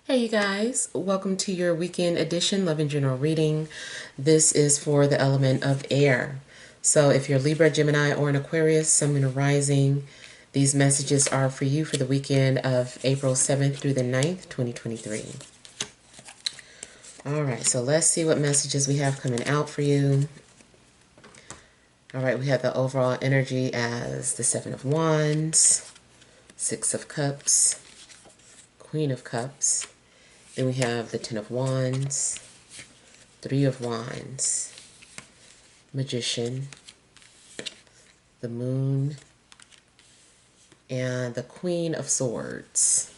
Hey you guys, welcome to your weekend edition Love and General reading. This is for the element of air. So if you're Libra, Gemini, or an Aquarius, Sun, Moon, or Rising, these messages are for you for the weekend of April 7th through the 9th, 2023. All right, so let's see what messages we have coming out for you. All right, we have the overall energy as the Seven of Wands, Six of Cups, Queen of Cups. Then we have the Ten of Wands, Three of Wands, Magician, the Moon, and the Queen of Swords.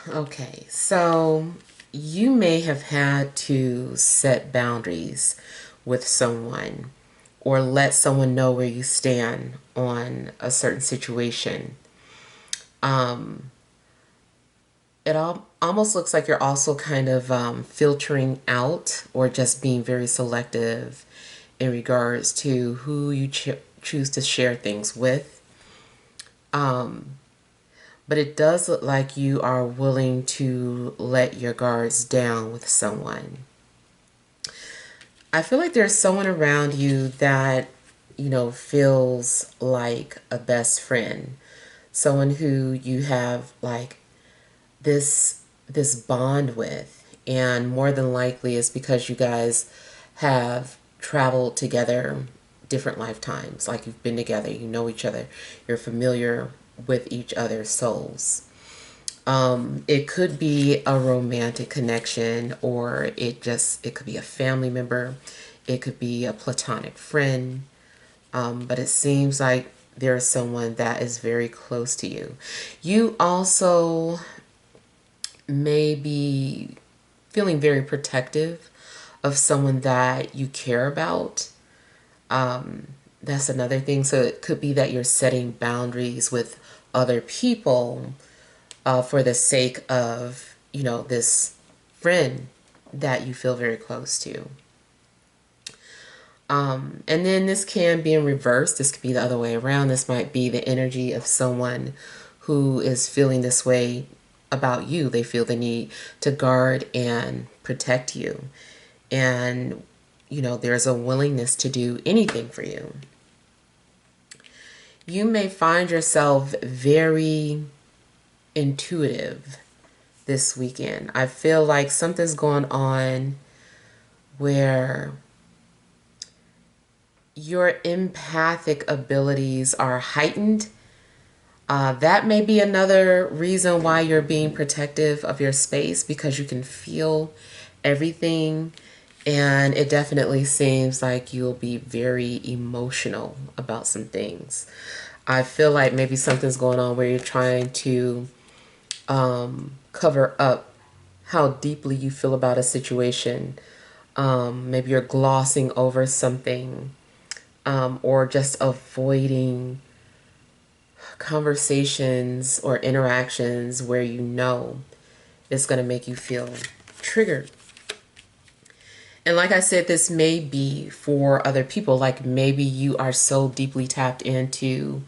Okay, so you may have had to set boundaries with someone or let someone know where you stand on a certain situation. It almost looks like you're also kind of filtering out or just being very selective in regards to who you choose to share things with. But it does look like you are willing to let your guards down with someone. I feel like there's someone around you that, feels like a best friend. Someone who you have like this bond with, and more than likely it's because you guys have traveled together different lifetimes, like you've been together, you know each other, you're familiar with each other's souls. It could be a romantic connection, or it could be a family member, it could be a platonic friend, but it seems like there's someone that is very close to you. You also may be feeling very protective of someone that you care about. That's another thing. So it could be that you're setting boundaries with other people for the sake of, this friend that you feel very close to. And then this can be in reverse. This could be the other way around. This might be the energy of someone who is feeling this way about you. They feel the need to guard and protect you. And, there's a willingness to do anything for you. You may find yourself very intuitive this weekend. I feel like something's going on where your empathic abilities are heightened. That may be another reason why you're being protective of your space, because you can feel everything, and it definitely seems like you'll be very emotional about some things. I feel like maybe something's going on where you're trying to cover up how deeply you feel about a situation. Maybe you're glossing over something, or just avoiding conversations or interactions where it's going to make you feel triggered. And like I said, this may be for other people. Like maybe you are so deeply tapped into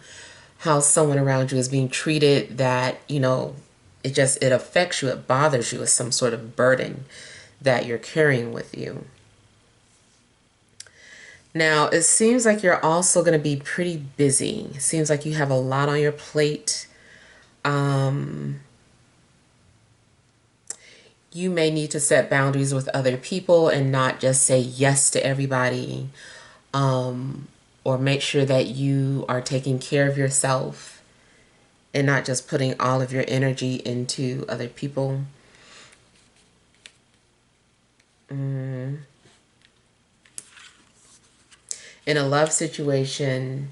how someone around you is being treated that, it affects you, it bothers you as some sort of burden that you're carrying with you. Now, it seems like you're also going to be pretty busy. It seems like you have a lot on your plate. You may need to set boundaries with other people and not just say yes to everybody, or make sure that you are taking care of yourself and not just putting all of your energy into other people. In a love situation,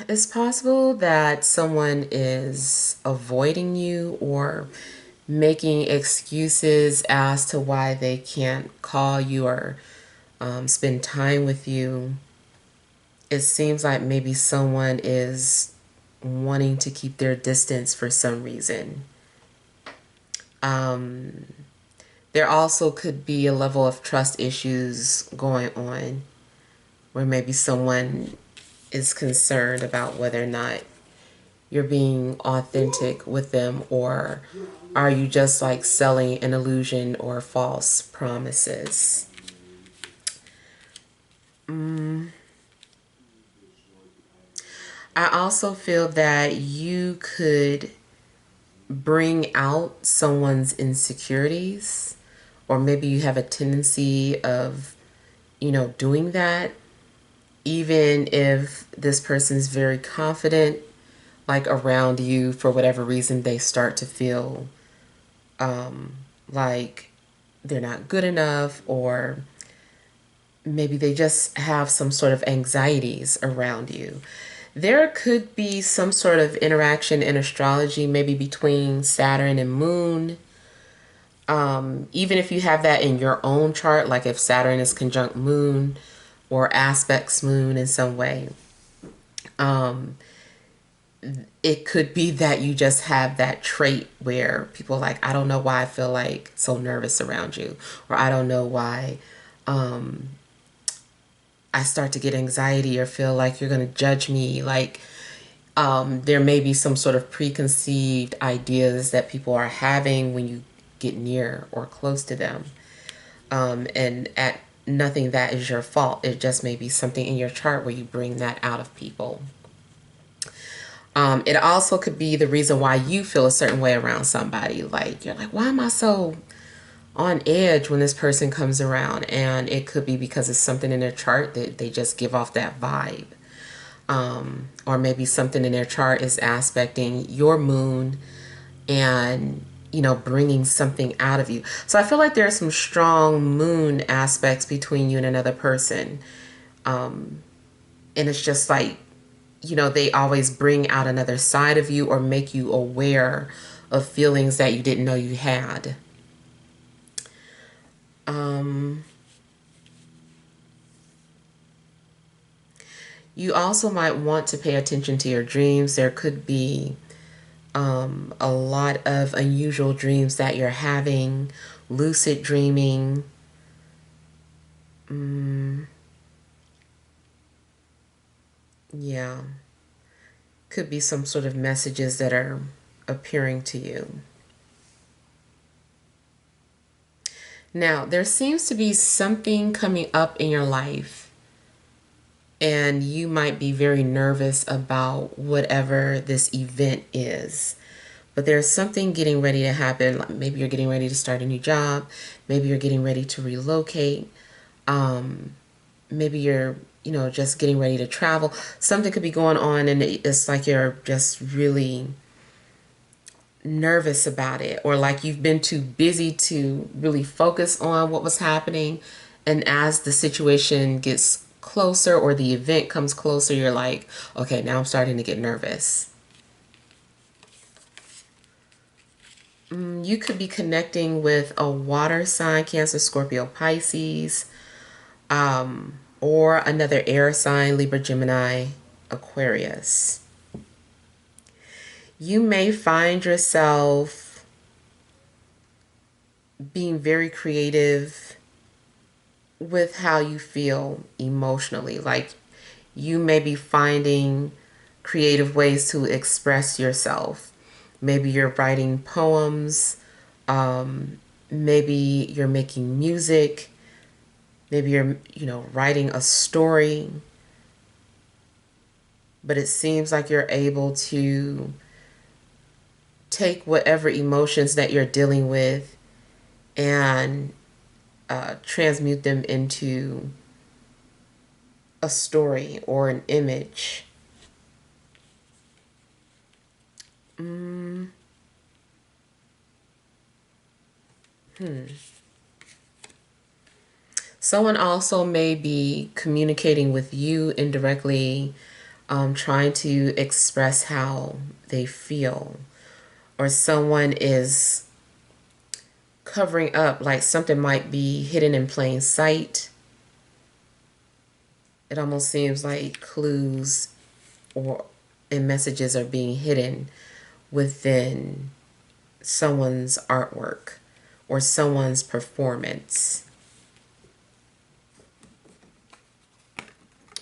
it's possible that someone is avoiding you or making excuses as to why they can't call you or spend time with you. It seems like maybe someone is wanting to keep their distance for some reason. There also could be a level of trust issues going on, where maybe someone is concerned about whether or not you're being authentic with them, or are you just like selling an illusion or false promises? I also feel that you could bring out someone's insecurities, or maybe you have a tendency of, doing that, even if this person's very confident, like around you, for whatever reason, they start to feel like they're not good enough, or maybe they just have some sort of anxieties around you. There could be some sort of interaction in astrology, maybe between Saturn and Moon. Even if you have that in your own chart, like if Saturn is conjunct Moon or aspects Moon in some way, it could be that you just have that trait where people are like, I don't know why I feel like so nervous around you, or I don't know why I start to get anxiety or feel like you're going to judge me. Like, there may be some sort of preconceived ideas that people are having when you get near or close to them. And at nothing that is your fault. It just may be something in your chart where you bring that out of people. It also could be the reason why you feel a certain way around somebody. Like, you're like, why am I so on edge when this person comes around? And it could be because it's something in their chart that they just give off that vibe. Or maybe something in their chart is aspecting your moon and, bringing something out of you. So I feel like there are some strong moon aspects between you and another person. And it's just like, they always bring out another side of you or make you aware of feelings that you didn't know you had. You also might want to pay attention to your dreams. There could be a lot of unusual dreams that you're having, lucid dreaming. Yeah, could be some sort of messages that are appearing to you. Now, there seems to be something coming up in your life, and you might be very nervous about whatever this event is. But there's something getting ready to happen. Like maybe you're getting ready to start a new job. Maybe you're getting ready to relocate. Maybe you're, just getting ready to travel. Something could be going on, and it's like you're just really nervous about it, or like you've been too busy to really focus on what was happening. And as the situation gets closer or the event comes closer, you're like, okay, now I'm starting to get nervous. You could be connecting with a water sign, Cancer, Scorpio, Pisces, or another air sign, Libra, Gemini, Aquarius. You may find yourself being very creative with how you feel emotionally. Like, you may be finding creative ways to express yourself. Maybe you're writing poems. Maybe you're making music. Maybe you're, writing a story. But it seems like you're able to take whatever emotions that you're dealing with and transmute them into a story or an image. Someone also may be communicating with you indirectly, trying to express how they feel. Or someone is covering up, like something might be hidden in plain sight. It almost seems like clues or and messages are being hidden within someone's artwork or someone's performance.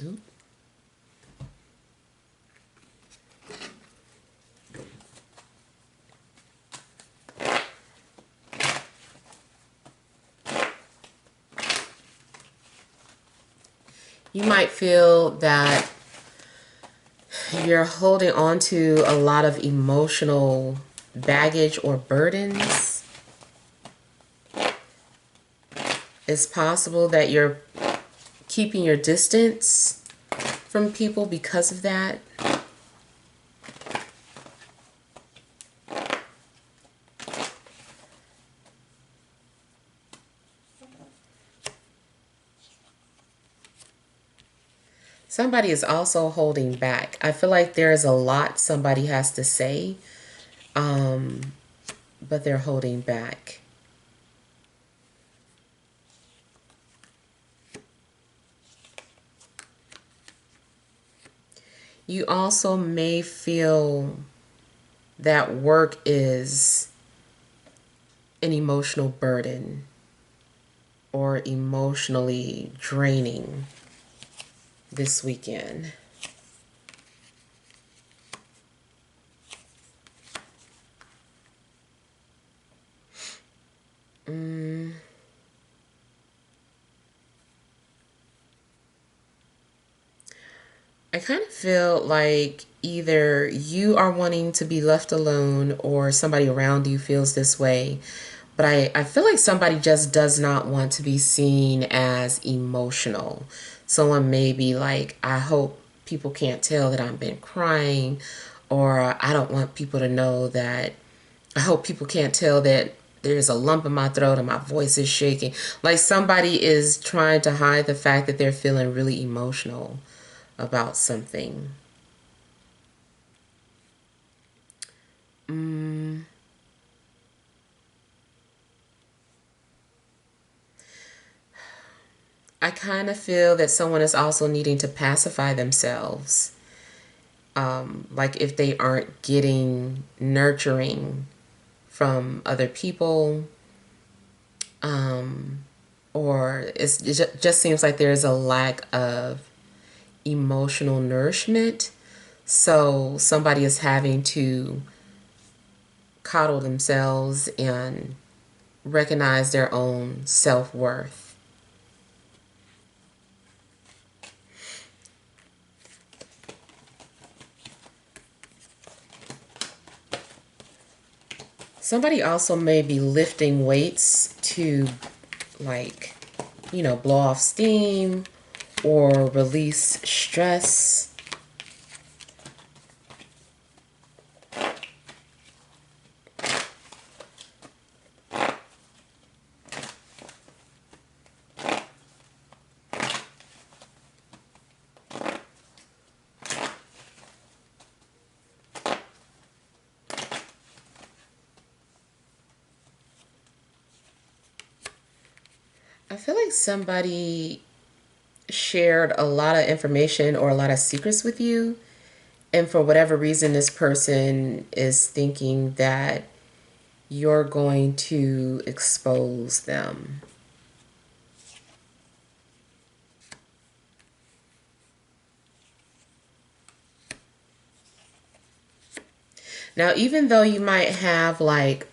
Ooh. You might feel that you're holding on to a lot of emotional baggage or burdens. It's possible that you're keeping your distance from people because of that. Somebody is also holding back. I feel like there's a lot somebody has to say, but they're holding back. You also may feel that work is an emotional burden or emotionally draining this weekend. I kind of feel like either you are wanting to be left alone or somebody around you feels this way. But I feel like somebody just does not want to be seen as emotional. Someone may be like, I hope people can't tell that I've been crying, or I don't want people to know that, I hope people can't tell that there's a lump in my throat and my voice is shaking. Like somebody is trying to hide the fact that they're feeling really emotional about something. I kind of feel that someone is also needing to pacify themselves. Like if they aren't getting nurturing from other people, or it just seems like there's a lack of emotional nourishment. So somebody is having to coddle themselves and recognize their own self-worth. Somebody also may be lifting weights to, like, blow off steam or release stress. I feel like somebody shared a lot of information or a lot of secrets with you. And for whatever reason, this person is thinking that you're going to expose them. Now, even though you might have like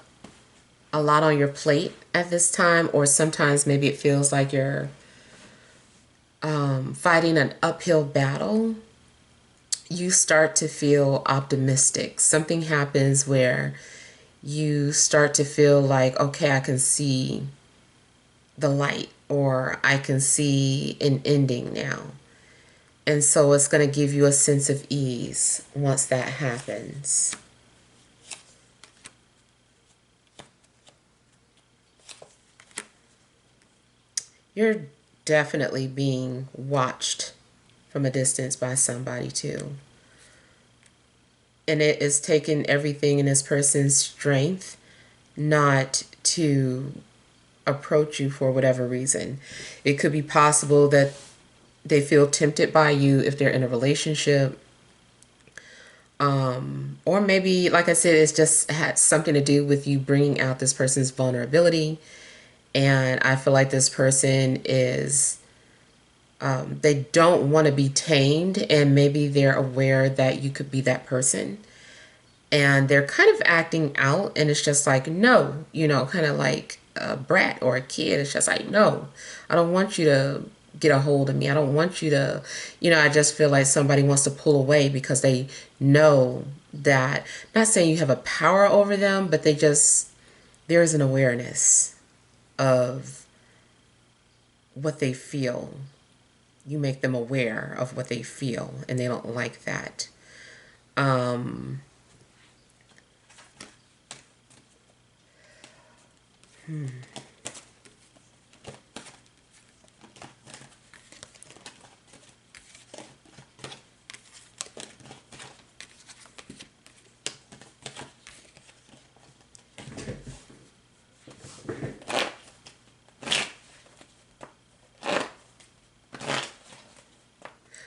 a lot on your plate at this time, or sometimes maybe it feels like you're fighting an uphill battle, you start to feel optimistic. Something happens where you start to feel like, okay, I can see the light, or I can see an ending now. And so it's going to give you a sense of ease once that happens. You're definitely being watched from a distance by somebody too. And it is taking everything in this person's strength not to approach you for whatever reason. It could be possible that they feel tempted by you if they're in a relationship. Or maybe, like I said, it's just had something to do with you bringing out this person's vulnerability. And I feel like this person is, they don't want to be tamed, and maybe they're aware that you could be that person. And they're kind of acting out, and it's just like, no, kind of like a brat or a kid. It's just like, no, I don't want you to get a hold of me. I don't want you to, I just feel like somebody wants to pull away because they know that, not saying you have a power over them, but there is an awareness of what they feel. You make them aware of what they feel, and they don't like that. Um,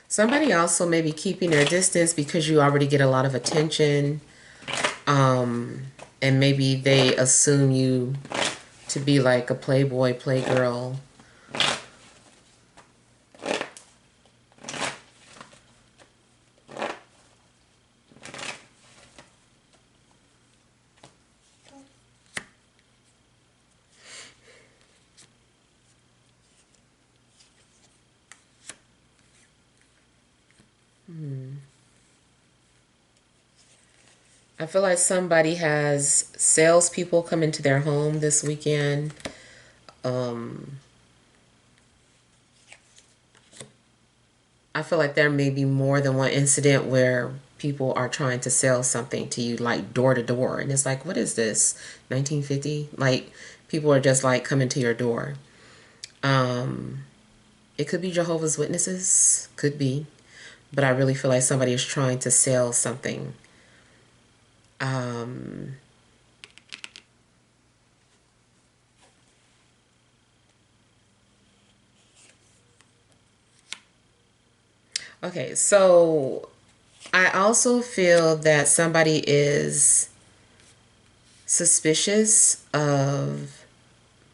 Somebody also may be keeping their distance because you already get a lot of attention. And maybe they assume you to be like a playboy, playgirl. I feel like somebody has salespeople come into their home this weekend. I feel like there may be more than one incident where people are trying to sell something to you, like door to door. And it's like, what is this? 1950? Like, people are just like coming to your door. It could be Jehovah's Witnesses. Could be. But I really feel like somebody is trying to sell something. Okay, so I also feel that somebody is suspicious of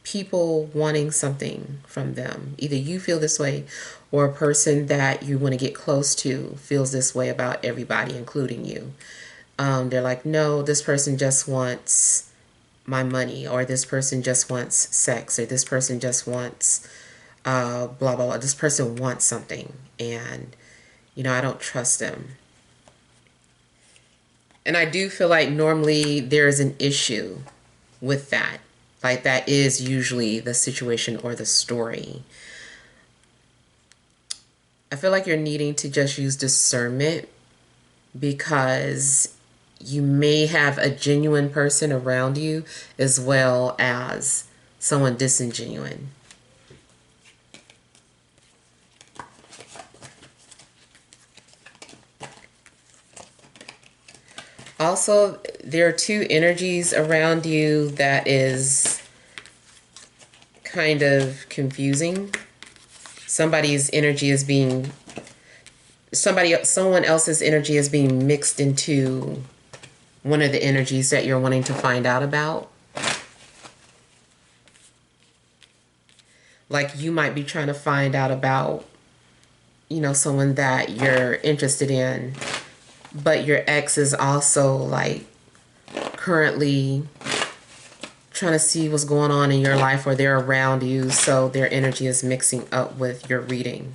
people wanting something from them. Either you feel this way, or a person that you want to get close to feels this way about everybody, including you. They're like, no, this person just wants my money, or this person just wants sex, or this person just wants blah, blah, blah. This person wants something, and, I don't trust them. And I do feel like normally there's an issue with that. Like, that is usually the situation or the story. I feel like you're needing to just use discernment, because you may have a genuine person around you as well as someone disingenuine. Also, there are two energies around you that is kind of confusing. Somebody's energy is being someone else's energy is being mixed into one of the energies that you're wanting to find out about. Like, you might be trying to find out about, someone that you're interested in, but your ex is also like currently trying to see what's going on in your life, or they're around you, so their energy is mixing up with your reading.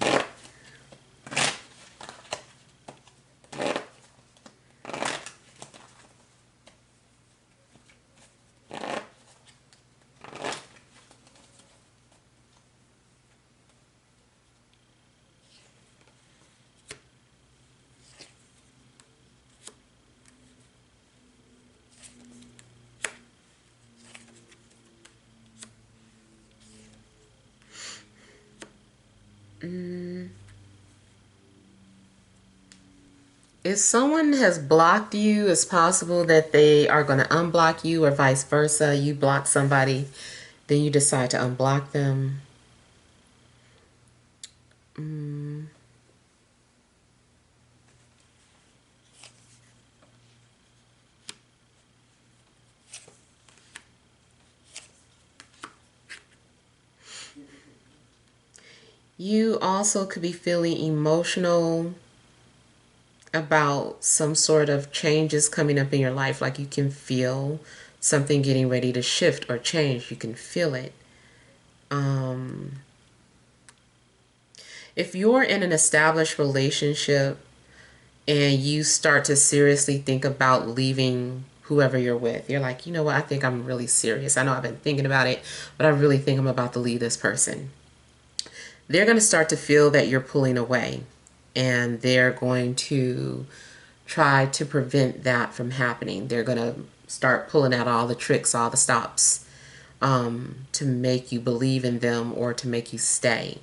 If someone has blocked you, it's possible that they are going to unblock you, or vice versa. You block somebody, then you decide to unblock them. You also could be feeling emotional about some sort of changes coming up in your life. Like, you can feel something getting ready to shift or change. You can feel it. If you're in an established relationship and you start to seriously think about leaving whoever you're with, you're like, you know what, I think I'm really serious. I know I've been thinking about it, but I really think I'm about to leave this person. They're going to start to feel that you're pulling away, and they're going to try to prevent that from happening. They're going to start pulling out all the tricks, all the stops, to make you believe in them or to make you stay.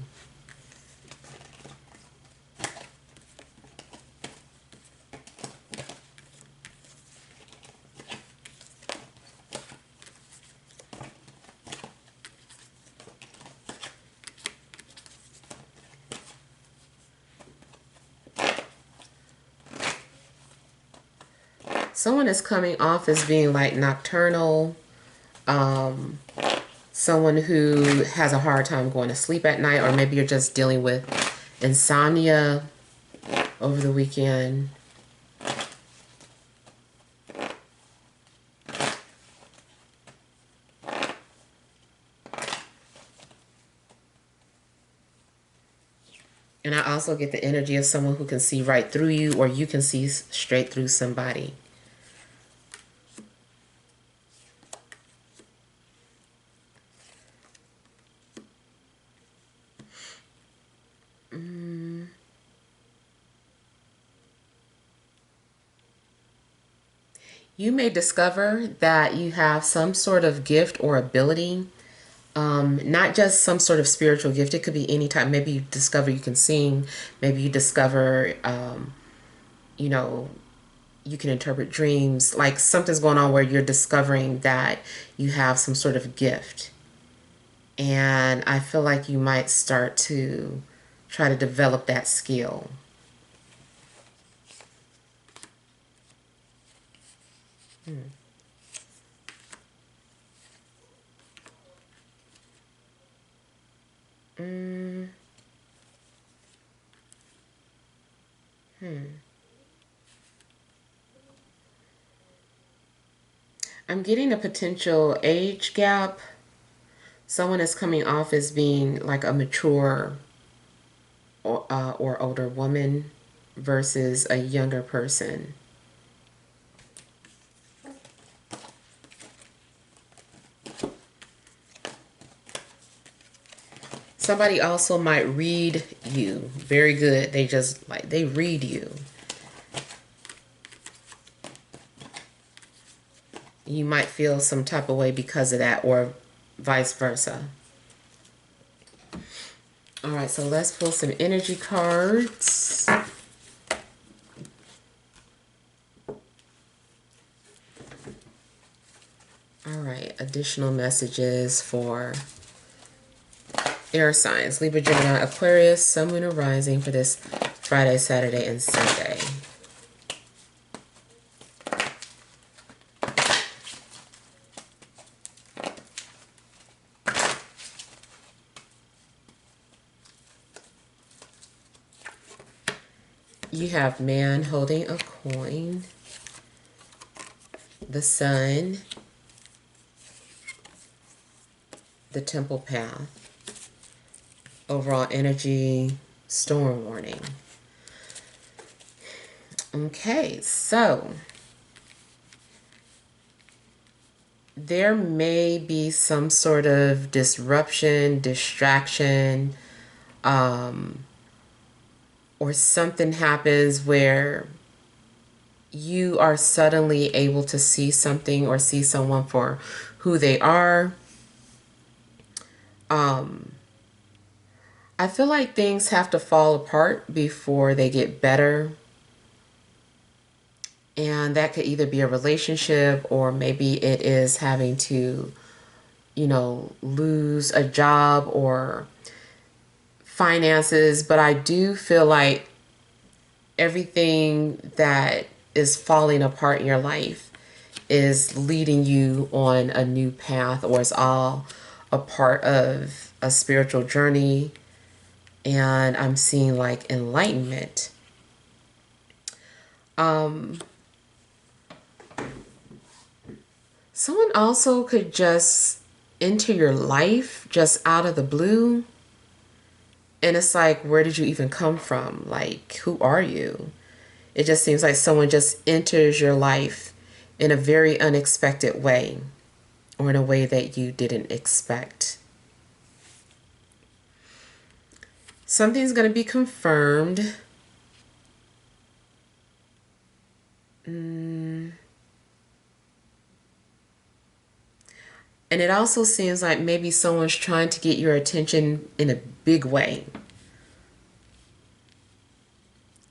Someone is coming off as being like nocturnal, someone who has a hard time going to sleep at night, or maybe you're just dealing with insomnia over the weekend. And I also get the energy of someone who can see right through you, or you can see straight through somebody. You may discover that you have some sort of gift or ability, not just some sort of spiritual gift. It could be any type. Maybe you discover you can sing. Maybe you discover, you know, you can interpret dreams. Like something's going on where you're discovering that you have some sort of gift. And I feel like you might start to try to develop that skill. I'm getting a potential age gap. Someone is coming off as being like a mature or older woman versus a younger person. Somebody also might read you very good. They just like, they read you. You might feel some type of way because of that, or vice versa. All right, so let's pull some energy cards. All right, additional messages for air signs: Libra, Gemini, Aquarius, Sun, Moon, or Rising for this Friday, Saturday, and Sunday. You have man holding a coin, the Sun, the Temple path, overall energy, storm warning. Okay, so there may be some sort of disruption, distraction, or something happens where you are suddenly able to see something or see someone for who they are. I feel like things have to fall apart before they get better. And that could either be a relationship, or maybe it is having to, lose a job or finances. But I do feel like everything that is falling apart in your life is leading you on a new path, or it's all a part of a spiritual journey. And I'm seeing like enlightenment. Someone also could just enter your life just out of the blue. And it's like, where did you even come from? Like, who are you? It just seems like someone just enters your life in a very unexpected way, or in a way that you didn't expect. Something's going to be confirmed. And it also seems like maybe someone's trying to get your attention in a big way.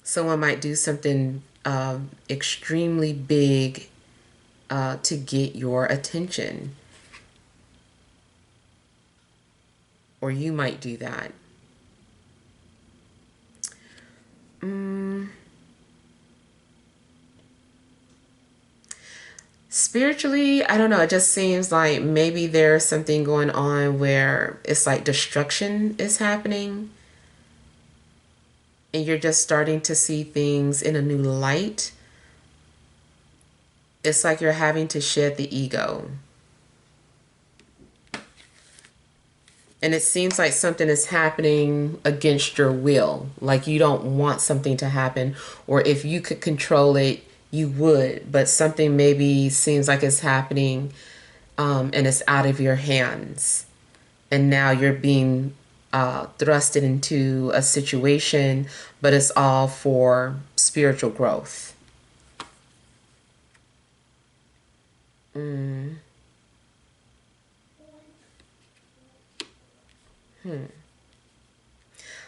Someone might do something extremely big to get your attention. Or you might do that. Spiritually, I don't know. It just seems like maybe there's something going on where it's like destruction is happening. And you're just starting to see things in a new light. It's like you're having to shed the ego. And it seems like something is happening against your will. Like you don't want something to happen. Or if you could control it, you would. But something maybe seems like it's happening and it's out of your hands. And now you're being thrusted into a situation, but it's all for spiritual growth.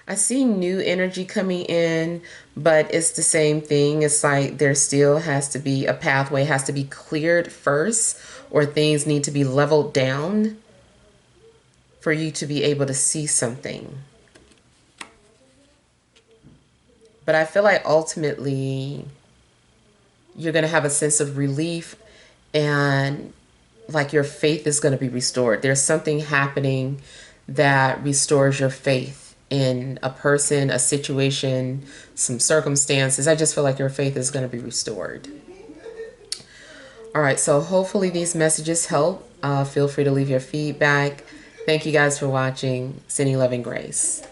I see new energy coming in, but it's the same thing. It's like there still has to be a pathway, has to be cleared first, or things need to be leveled down for you to be able to see something. But I feel like ultimately you're going to have a sense of relief, and like your faith is going to be restored. There's something happening that restores your faith in a person, a situation, some circumstances. I just feel like your faith is going to be restored. All right, so hopefully these messages help. Feel free to leave your feedback. Thank you guys for watching. Sending love and grace.